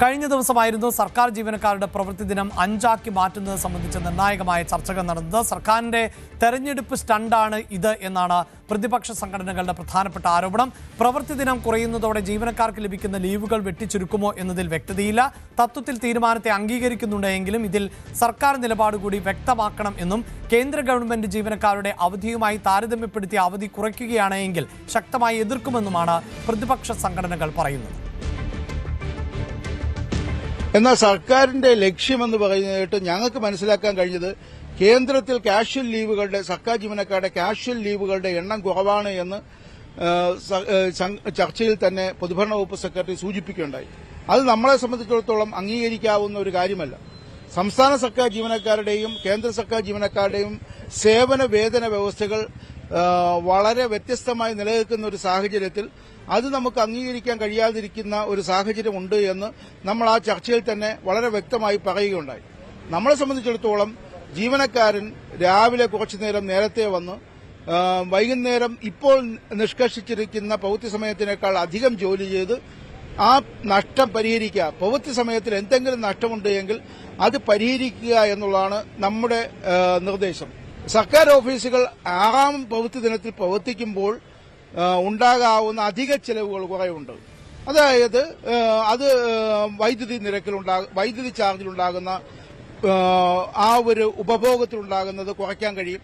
കഴിഞ്ഞ ദിവസമായിരുന്നു സർക്കാർ ജീവനക്കാരുടെ പ്രവൃത്തി ദിനം 5 മാറ്റുന്നത് സംബന്ധിച്ച് നിർണായകമായ ചർച്ചകൾ നടന്നത്. സർക്കാരിന്റെ തെരഞ്ഞെടുപ്പ് സ്റ്റണ്ടാണ് ഇത് എന്നാണ് പ്രതിപക്ഷ സംഘടനകളുടെ പ്രധാനപ്പെട്ട ആരോപണം. പ്രവൃത്തി ദിനം കുറയുന്നതോടെ ജീവനക്കാർക്ക് ലഭിക്കുന്ന ലീവുകൾ വെട്ടിച്ചുരുക്കുമോ എന്നതിൽ വ്യക്തതയില്ല. തത്വത്തിൽ തീരുമാനത്തെ അംഗീകരിക്കുന്നുണ്ടെങ്കിലും ഇതിൽ സർക്കാർ നിലപാട് കൂടി വ്യക്തമാക്കണം എന്നും കേന്ദ്ര ഗവൺമെന്റ് ജീവനക്കാരുടെ അവധിയുമായി താരതമ്യപ്പെടുത്തിയ അവധി കുറയ്ക്കുകയാണെങ്കിൽ ശക്തമായി എതിർക്കുമെന്നുമാണ് പ്രതിപക്ഷ സംഘടനകൾ പറയുന്നത്. എന്നാൽ സർക്കാരിന്റെ ലക്ഷ്യമെന്ന് പറയുന്നതായിട്ട് ഞങ്ങൾക്ക് മനസ്സിലാക്കാൻ കഴിഞ്ഞത് കേന്ദ്രത്തിൽ കാഷ്വൽ ലീവുകളുടെ സർക്കാർ ജീവനക്കാരുടെ കാഷ്വൽ ലീവുകളുടെ എണ്ണം കുറവാണ് എന്ന് ചർച്ചയിൽ തന്നെ പൊതുഭരണ വകുപ്പ് സെക്രട്ടറി സൂചിപ്പിക്കുകയുണ്ടായി. അത് നമ്മളെ സംബന്ധിച്ചിടത്തോളം അംഗീകരിക്കാവുന്ന ഒരു കാര്യമല്ല. സംസ്ഥാന സർക്കാർ ജീവനക്കാരുടെയും കേന്ദ്ര സർക്കാർ ജീവനക്കാരുടെയും സേവന വേതന വ്യവസ്ഥകൾ വളരെ വ്യത്യസ്തമായി നിലനിൽക്കുന്ന ഒരു സാഹചര്യത്തിൽ അത് നമുക്ക് അംഗീകരിക്കാൻ കഴിയാതിരിക്കുന്ന ഒരു സാഹചര്യമുണ്ട് എന്ന് നമ്മൾ ആ ചർച്ചയിൽ തന്നെ വളരെ വ്യക്തമായി പറയുകയുണ്ടായി. നമ്മളെ സംബന്ധിച്ചിടത്തോളം ജീവനക്കാരൻ രാവിലെ കുറച്ചുനേരം നേരത്തെ വന്ന് വൈകുന്നേരം ഇപ്പോൾ നിഷ്കർഷിച്ചിരിക്കുന്ന പ്രവൃത്തി സമയത്തിനേക്കാൾ അധികം ജോലി ചെയ്ത് ആ നഷ്ടം പരിഹരിക്കുക, പ്രവൃത്തി സമയത്തിൽ എന്തെങ്കിലും നഷ്ടമുണ്ട് എങ്കിൽ അത് പരിഹരിക്കുക എന്നുള്ളതാണ് നമ്മുടെ നിർദ്ദേശം. സർക്കാർ ഓഫീസുകൾ 6ാം പ്രവൃത്തി ദിനത്തിൽ പ്രവർത്തിക്കുമ്പോൾ ഉണ്ടാകാവുന്ന അധിക ചെലവുകൾ കുറേയുണ്ട്. അതായത് അത് വൈദ്യുതി ചാർജിലുണ്ടാകുന്ന ആ ഒരു ഉപഭോഗത്തിലുണ്ടാകുന്നത് കുറയ്ക്കാൻ കഴിയും,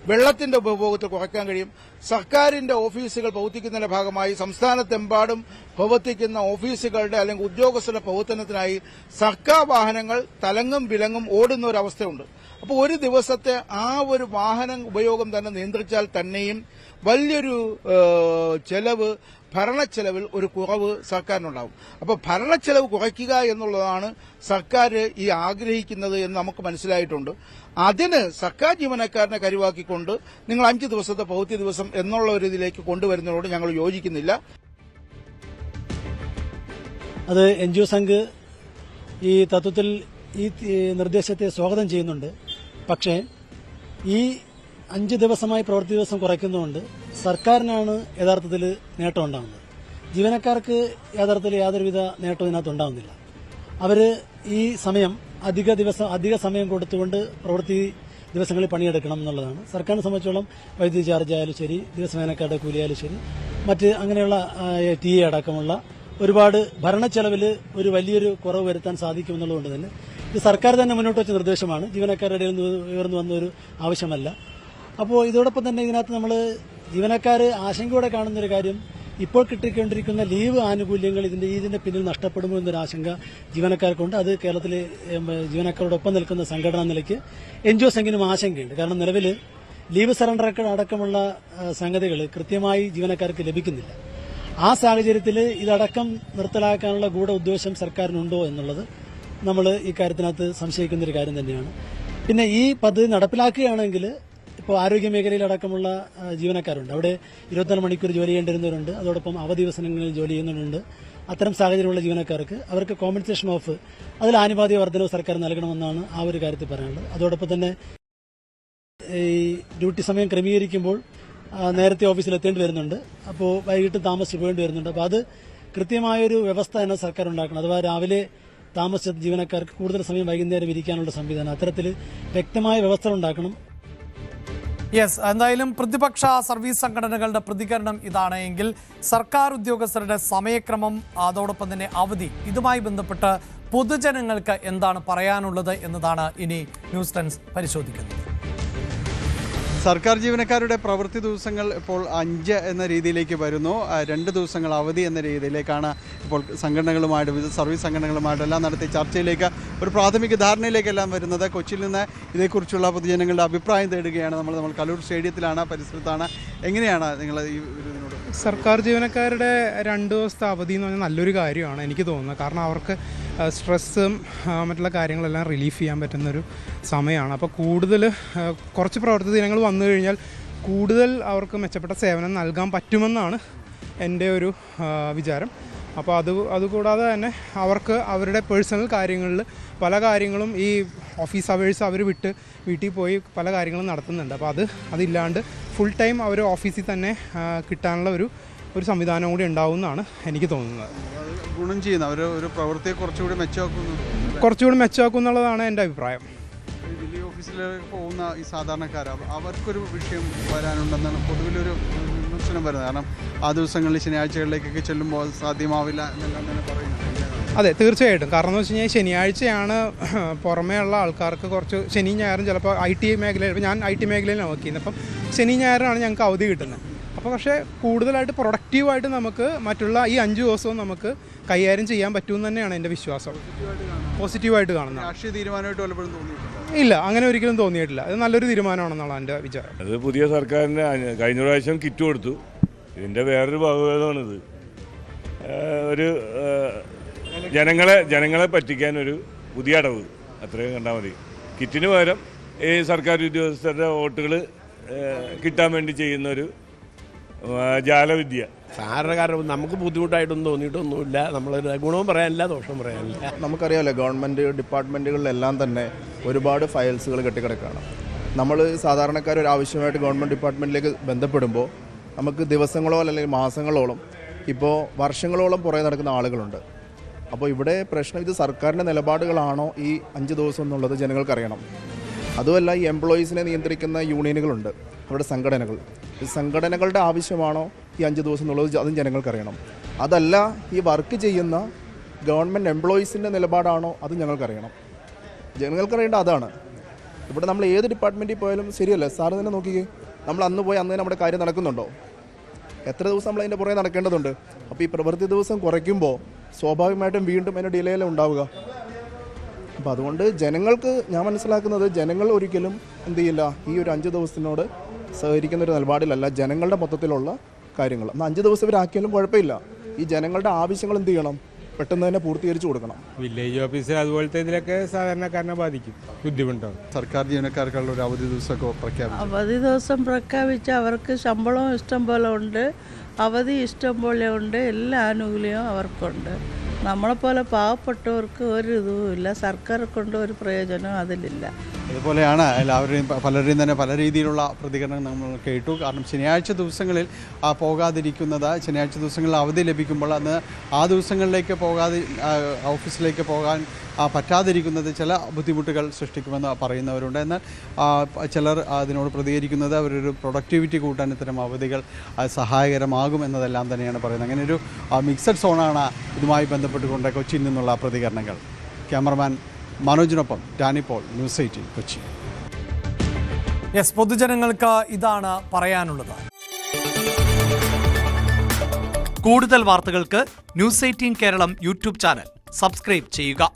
വെള്ളത്തിന്റെ ഉപഭോഗത്തിൽ കുറയ്ക്കാൻ കഴിയും. സർക്കാരിന്റെ ഓഫീസുകൾ പ്രവർത്തിക്കുന്നതിന്റെ ഭാഗമായി സംസ്ഥാനത്തെമ്പാടും പ്രവർത്തിക്കുന്ന ഓഫീസുകളുടെ അല്ലെങ്കിൽ ഉദ്യോഗസ്ഥരുടെ പ്രവർത്തനത്തിനായി സർക്കാർ വാഹനങ്ങൾ തലങ്ങും വിലങ്ങും ഓടുന്ന ഒരവസ്ഥയുണ്ട്. അപ്പോൾ ഒരു ദിവസത്തെ ആ ഒരു വാഹന ഉപയോഗം തന്നെ നിയന്ത്രിച്ചാൽ തന്നെയും വലിയൊരു ചെലവ്, ഭരണച്ചെലവിൽ ഒരു കുറവ് സർക്കാരിനുണ്ടാകും. അപ്പോൾ ഭരണച്ചെലവ് കുറയ്ക്കുക എന്നുള്ളതാണ് സർക്കാർ ഈ ആഗ്രഹിക്കുന്നത് എന്ന് നമുക്ക് മനസ്സിലായിട്ടുണ്ട്. അതിന് സർക്കാർ ജീവനക്കാരനെ കരുവാക്കിക്കൊണ്ട് നിങ്ങൾ 5 ദിവസത്തെ പ്രവൃത്തി ദിവസം എന്നുള്ള ഒരു ഇതിലേക്ക് കൊണ്ടുവരുന്നതിനോട് ഞങ്ങൾ യോജിക്കുന്നില്ല. അത് NGO സംഘ് ഈ തത്വത്തിൽ ഈ നിർദ്ദേശത്തെ സ്വാഗതം ചെയ്യുന്നുണ്ട്. പക്ഷേ ഈ 5 ദിവസമായി പ്രവൃത്തി ദിവസം കുറയ്ക്കുന്നതുകൊണ്ട് സർക്കാരിനാണ് യഥാർത്ഥത്തിൽ നേട്ടം ഉണ്ടാകുന്നത്. ജീവനക്കാർക്ക് യഥാർത്ഥത്തിൽ യാതൊരുവിധ നേട്ടവും ഇതിനകത്ത് ഉണ്ടാകുന്നില്ല. അവർ ഈ സമയം അധിക സമയം കൊടുത്തുകൊണ്ട് പ്രവൃത്തി ദിവസങ്ങളിൽ പണിയെടുക്കണം എന്നുള്ളതാണ്. സർക്കാരിനെ സംബന്ധിച്ചോളം വൈദ്യുതി ചാർജ് ആയാലും ശരി, ദിവസവേനക്കാരുടെ കൂലിയായാലും ശരി, മറ്റ് അങ്ങനെയുള്ള TA അടക്കമുള്ള ഒരുപാട് ഭരണച്ചെലവിൽ ഒരു വലിയൊരു കുറവ് വരുത്താൻ സാധിക്കുമെന്നുള്ളതുകൊണ്ട് തന്നെ ഇത് സർക്കാർ തന്നെ മുന്നോട്ട് വെച്ച നിർദ്ദേശമാണ്, ജീവനക്കാരുടെ ഇടയിൽ നിന്ന് ഉയർന്നു വന്നൊരു ആവശ്യമല്ല. അപ്പോൾ ഇതോടൊപ്പം തന്നെ ഇതിനകത്ത് നമ്മൾ ജീവനക്കാർ ആശങ്കയോടെ കാണുന്നൊരു കാര്യം, ഇപ്പോൾ കിട്ടിക്കൊണ്ടിരിക്കുന്ന ലീവ് ആനുകൂല്യങ്ങൾ ഇതിന്റെ പിന്നിൽ നഷ്ടപ്പെടുമോ എന്നൊരു ആശങ്ക ജീവനക്കാർക്കുണ്ട്. അത് കേരളത്തിലെ ജീവനക്കാരോടൊപ്പം നിൽക്കുന്ന സംഘടനാ നിലയ്ക്ക് NGO സംഘിനും ആശങ്കയുണ്ട്. കാരണം നിലവിൽ ലീവ് സറണ്ടർ അടക്കമുള്ള സംഗതികൾ കൃത്യമായി ജീവനക്കാർക്ക് ലഭിക്കുന്നില്ല. ആ സാഹചര്യത്തിൽ ഇതടക്കം നിർത്തലാക്കാനുള്ള ഗൂഢ ഉദ്ദേശം സർക്കാരിനുണ്ടോ എന്നുള്ളത് നമ്മൾ ഈ കാര്യത്തിനകത്ത് സംശയിക്കുന്നൊരു കാര്യം തന്നെയാണ്. പിന്നെ ഈ പദ്ധതി നടപ്പിലാക്കുകയാണെങ്കിൽ ഇപ്പോൾ ആരോഗ്യ മേഖലയിലടക്കമുള്ള ജീവനക്കാരുണ്ട്, അവിടെ 24 മണിക്കൂർ ജോലി ചെയ്യേണ്ടിരുന്നവരുണ്ട്, അതോടൊപ്പം അവധി ദിവസങ്ങളിൽ ജോലി ചെയ്യുന്നവരുണ്ട്. അത്തരം സാഹചര്യമുള്ള ജീവനക്കാർക്ക് അവർക്ക് കോമ്പൻസേഷൻ ഓഫ് അതിൽ ആനുപാതിക വർധനവ് സർക്കാർ നൽകണമെന്നാണ് ആ ഒരു കാര്യത്തിൽ പറയാനുള്ളത്. അതോടൊപ്പം തന്നെ ഈ ഡ്യൂട്ടി സമയം ക്രമീകരിക്കുമ്പോൾ നേരത്തെ ഓഫീസിൽ എത്തേണ്ടി വരുന്നുണ്ട്, അപ്പോൾ വൈകിട്ട് താമസിച്ച് പോകേണ്ടി വരുന്നുണ്ട്. അപ്പോൾ അത് കൃത്യമായൊരു വ്യവസ്ഥ തന്നെ സർക്കാർ ഉണ്ടാക്കണം. അഥവാ രാവിലെ താമസിച്ച ജീവനക്കാർക്ക് കൂടുതൽ സമയം വൈകുന്നേരം ഇരിക്കാനുള്ള സംവിധാനം, അത്തരത്തിൽ വ്യക്തമായ വ്യവസ്ഥ ഉണ്ടാക്കണം. എന്തായാലും പ്രതിപക്ഷ സർവീസ് സംഘടനകളുടെ പ്രതികരണം ഇതാണ്. എങ്കിൽ സർക്കാർ ഉദ്യോഗസ്ഥരുടെ സമയക്രമം, അതോടൊപ്പം തന്നെ അവധി, ഇതുമായി ബന്ധപ്പെട്ട് പൊതുജനങ്ങൾക്ക് എന്താണ് പറയാനുള്ളത് എന്നതാണ് ഇനി ന്യൂസ് ടെൻസ് പരിശോധിക്കുന്നത്. സർക്കാർ ജീവനക്കാരുടെ പ്രവൃത്തി ദിവസങ്ങൾ ഇപ്പോൾ 5 എന്ന രീതിയിലേക്ക് വരുന്നു. 2 ദിവസങ്ങൾ അവധി എന്ന രീതിയിലേക്കാണ് ഇപ്പോൾ സംഘടനകളുമായിട്ട്, സർവീസ് സംഘടനകളുമായിട്ടെല്ലാം നടത്തിയ ചർച്ചയിലേക്ക്, ഒരു പ്രാഥമിക ധാരണയിലേക്കെല്ലാം വരുന്നത്. കൊച്ചിയിൽ നിന്ന് ഇതേക്കുറിച്ചുള്ള പൊതുജനങ്ങളുടെ അഭിപ്രായം തേടുകയാണ്. നമ്മൾ കലൂർ സ്റ്റേഡിയത്തിലാണ്, പരിസരത്താണ്. എങ്ങനെയാണ് നിങ്ങൾ ഈ ഇതിനോട്? സർക്കാർ ജീവനക്കാരുടെ 2 ദിവസത്തെ അവധി എന്ന് പറഞ്ഞാൽ നല്ലൊരു കാര്യമാണ് എനിക്ക് തോന്നുന്നത്. കാരണം അവർക്ക് സ്ട്രെസ്സും മറ്റുള്ള കാര്യങ്ങളെല്ലാം റിലീഫ് ചെയ്യാൻ പറ്റുന്നൊരു സമയമാണ്. അപ്പോൾ കൂടുതൽ കുറച്ച് പ്രവൃത്തി ദിനങ്ങൾ വന്നു കഴിഞ്ഞാൽ കൂടുതൽ അവർക്ക് മെച്ചപ്പെട്ട സേവനം നൽകാൻ പറ്റുമെന്നാണ് എൻ്റെ ഒരു വിചാരം. അപ്പോൾ അതുകൂടാതെ തന്നെ അവർക്ക് അവരുടെ പേഴ്സണൽ കാര്യങ്ങളിൽ പല കാര്യങ്ങളും ഈ ഓഫീസ് അവേഴ്സ് അവർ വിട്ട് വീട്ടിൽ പോയി പല കാര്യങ്ങളും നടത്തുന്നുണ്ട്. അപ്പോൾ അതില്ലാണ്ട് ഫുൾ ടൈം അവർ ഓഫീസിൽ തന്നെ കിട്ടാനുള്ള ഒരു സംവിധാനം കൂടി ഉണ്ടാവുമെന്നാണ് എനിക്ക് തോന്നുന്നത്. ഗുണം ചെയ്യുന്ന ഒരു പ്രവൃത്തിയെ കുറച്ചുകൂടി മെച്ചമാക്കും എന്നുള്ളതാണ് എൻ്റെ അഭിപ്രായം. ദില്ലി ഓഫീസിലേക്ക് പോകുന്ന ഈ സാധാരണക്കാർ അവർക്കൊരു വിഷയം വരാനുണ്ടെന്നാണ് പൊതുവിലൊരു വിമർശനം വരുന്നത്. കാരണം ആ ദിവസങ്ങളിൽ ശനിയാഴ്ചകളിലേക്കൊക്കെ ചെല്ലുമ്പോൾ സാധ്യമാവില്ല എന്നെല്ലാം തന്നെ പറയുന്നത്. അതെ, തീർച്ചയായിട്ടും. കാരണം എന്ന് വെച്ച് കഴിഞ്ഞാൽ ശനിയാഴ്ചയാണ് പുറമേ ഉള്ള ആൾക്കാർക്ക് കുറച്ച് ശനിയും ഞായറും ചിലപ്പോൾ IT മേഖലയിൽ, ഞാൻ IT മേഖലയിലാണ് വർക്ക് ചെയ്യുന്നത്, അപ്പം ശനിയും ഞായറാണ് ഞങ്ങൾക്ക് അവധി കിട്ടുന്നത്. അപ്പോൾ പക്ഷേ കൂടുതലായിട്ട് പ്രൊഡക്റ്റീവായിട്ട് നമുക്ക് മറ്റുള്ള ഈ 5 ദിവസവും നമുക്ക് കൈകാര്യം ചെയ്യാൻ പറ്റുമെന്ന് തന്നെയാണ് എൻ്റെ വിശ്വാസം. പോസിറ്റീവായിട്ട് കാണുന്നത്. രാഷ്ട്രീയ തീരുമാനമായിട്ട് വല്ലപ്പോഴും തോന്നിയിട്ടുണ്ട്? ഇല്ല, അങ്ങനെ ഒരിക്കലും തോന്നിയിട്ടില്ല. അത് നല്ലൊരു തീരുമാനമാണെന്നുള്ള എൻ്റെ വിചാരം. അത് പുതിയ സർക്കാരിന് കഴിഞ്ഞ പ്രാവശ്യം കിറ്റ് കൊടുത്തു. ഇതിൻ്റെ വേറൊരു ഭാഗമാണിത്. ഒരു ജനങ്ങളെ പറ്റിക്കാനൊരു പുതിയ അടവ്, അത്രയും കണ്ടാൽ മതി. കിറ്റിന് പകരം ഈ സർക്കാർ ഉദ്യോഗസ്ഥരുടെ വോട്ടുകൾ കിട്ടാൻ വേണ്ടി ചെയ്യുന്നൊരു ജാലവിദ്യ. സാധാരണക്കാരൻ നമുക്ക് ബുദ്ധിമുട്ടായിട്ടൊന്നും തോന്നിയിട്ടൊന്നുമില്ല. നമ്മളൊരു ഗുണവും പറയാനില്ല, ദോഷവും പറയാനില്ല. നമുക്കറിയാമല്ലോ, ഗവൺമെൻറ് ഡിപ്പാർട്ട്മെൻറ്റുകളിലെല്ലാം തന്നെ ഒരുപാട് ഫയൽസുകൾ കെട്ടിക്കിടക്കുകയാണ്. നമ്മൾ സാധാരണക്കാർ ഒരു ആവശ്യമായിട്ട് ഗവൺമെൻറ് ഡിപ്പാർട്ട്മെൻറ്റിലേക്ക് ബന്ധപ്പെടുമ്പോൾ നമുക്ക് ദിവസങ്ങളോ അല്ലെങ്കിൽ മാസങ്ങളോളം, ഇപ്പോൾ വർഷങ്ങളോളം പുറകെ നടക്കുന്ന ആളുകളുണ്ട്. അപ്പോൾ ഇവിടെ പ്രശ്നം ഇത് സർക്കാരിൻ്റെ നിലപാടുകളാണോ ഈ 5 ദിവസം എന്നുള്ളത് ജനങ്ങൾക്കറിയണം. അതുമല്ല, ഈ എംപ്ലോയീസിനെ നിയന്ത്രിക്കുന്ന യൂണിയനുകളുണ്ട്, അവരുടെ സംഘടനകൾ. ഈ സംഘടനകളുടെ ആവശ്യമാണോ ഈ 5 ദിവസം എന്നുള്ളത് അതും ജനങ്ങൾക്കറിയണം. അതല്ല, ഈ വർക്ക് ചെയ്യുന്ന ഗവൺമെൻറ് എംപ്ലോയീസിൻ്റെ നിലപാടാണോ അതും ഞങ്ങൾക്കറിയണം. ജനങ്ങൾക്കറിയേണ്ട അതാണ്. ഇവിടെ നമ്മൾ ഏത് ഡിപ്പാർട്ട്മെൻറ്റിൽ പോയാലും ശരിയല്ലേ, സാറ് തന്നെ നോക്കിക്കേ, നമ്മൾ അന്ന് പോയി അന്ന് നമ്മുടെ കാര്യം നടക്കുന്നുണ്ടോ? എത്ര ദിവസം നമ്മൾ അതിൻ്റെ പുറകെ നടക്കേണ്ടതുണ്ട്. അപ്പോൾ ഈ പ്രവൃത്തി ദിവസം കുറയ്ക്കുമ്പോൾ സ്വാഭാവികമായിട്ടും വീണ്ടും അതിൻ്റെ ഡിലേയിലേ ഉണ്ടാവുക. അപ്പോൾ അതുകൊണ്ട് ജനങ്ങൾക്ക്, ഞാൻ മനസ്സിലാക്കുന്നത്, ജനങ്ങൾ ഒരിക്കലും എന്ത് ചെയ്യില്ല, ഈ ഒരു 5 ദിവസത്തിനോട് സഹകരിക്കുന്നൊരു നിലപാടിലല്ല ജനങ്ങളുടെ മൊത്തത്തിലുള്ള കാര്യങ്ങൾ. എന്നാൽ 5 ദിവസം ഇവരാക്കിയാലും കുഴപ്പമില്ല. ഈ ജനങ്ങളുടെ ആവശ്യങ്ങൾ എന്ത് ചെയ്യണം, പെട്ടെന്ന് തന്നെ പൂർത്തീകരിച്ചു കൊടുക്കണം. വില്ലേജ് ഓഫീസ് അതുപോലത്തെ ഇതിലൊക്കെ സാധാരണക്കാരനെ ബാധിക്കും, ബുദ്ധിമുട്ടാണ്. സർക്കാർ ജീവനക്കാർക്കുള്ള ഒരു അവധി ദിവസമൊക്കെ പ്രഖ്യാപിച്ചു. അവധി ദിവസം പ്രഖ്യാപിച്ച് അവർക്ക് ശമ്പളവും ഇഷ്ടം പോലെ ഉണ്ട്, അവധി ഇഷ്ടം പോലെ ഉണ്ട്, എല്ലാ ആനുകൂല്യവും അവർക്കുണ്ട്. നമ്മളെപ്പോലെ പാവപ്പെട്ടവർക്ക് ഒരു ഇതുമില്ല, സർക്കാർ കൊണ്ട് ഒരു പ്രയോജനവും അതിലില്ല. അതുപോലെയാണ് പലരുടെയും തന്നെ പല രീതിയിലുള്ള പ്രതികരണം നമ്മൾ കേട്ടു. കാരണം ശനിയാഴ്ച ദിവസങ്ങളിൽ പോകാതിരിക്കുന്നത്, ശനിയാഴ്ച ദിവസങ്ങളിൽ അവധി ലഭിക്കുമ്പോൾ അന്ന് ആ ദിവസങ്ങളിലേക്ക് ഓഫീസിലേക്ക് പോകാൻ പറ്റാതിരിക്കുന്നത് ചില ബുദ്ധിമുട്ടുകൾ സൃഷ്ടിക്കുമെന്ന് പറയുന്നവരുണ്ട്. എന്നാൽ ചിലർ അതിനോട് പ്രതികരിക്കുന്നത് അവരൊരു പ്രൊഡക്ടിവിറ്റി കൂട്ടാൻ ഇത്തരം അവധികൾ സഹായകരമാകും എന്നതെല്ലാം തന്നെയാണ് പറയുന്നത്. അങ്ങനെ ഒരു മിക്സഡ് സോണാണ് ഇതുമായി ബന്ധപ്പെട്ടുകൊണ്ട് കൊച്ചിയിൽ നിന്നുള്ള പ്രതികരണങ്ങൾ. ക്യാമറമാൻ മനോജിനൊപ്പം ഡാനി പോൾ, ന്യൂസ് 18 കൊച്ചി. പൊതുജനങ്ങൾക്ക് ഇതാണ് പറയാനുള്ളത്. കൂടുതൽ വാർത്തകൾക്ക് news 18 Keralam YouTube channel subscribe ചെയ്യുക.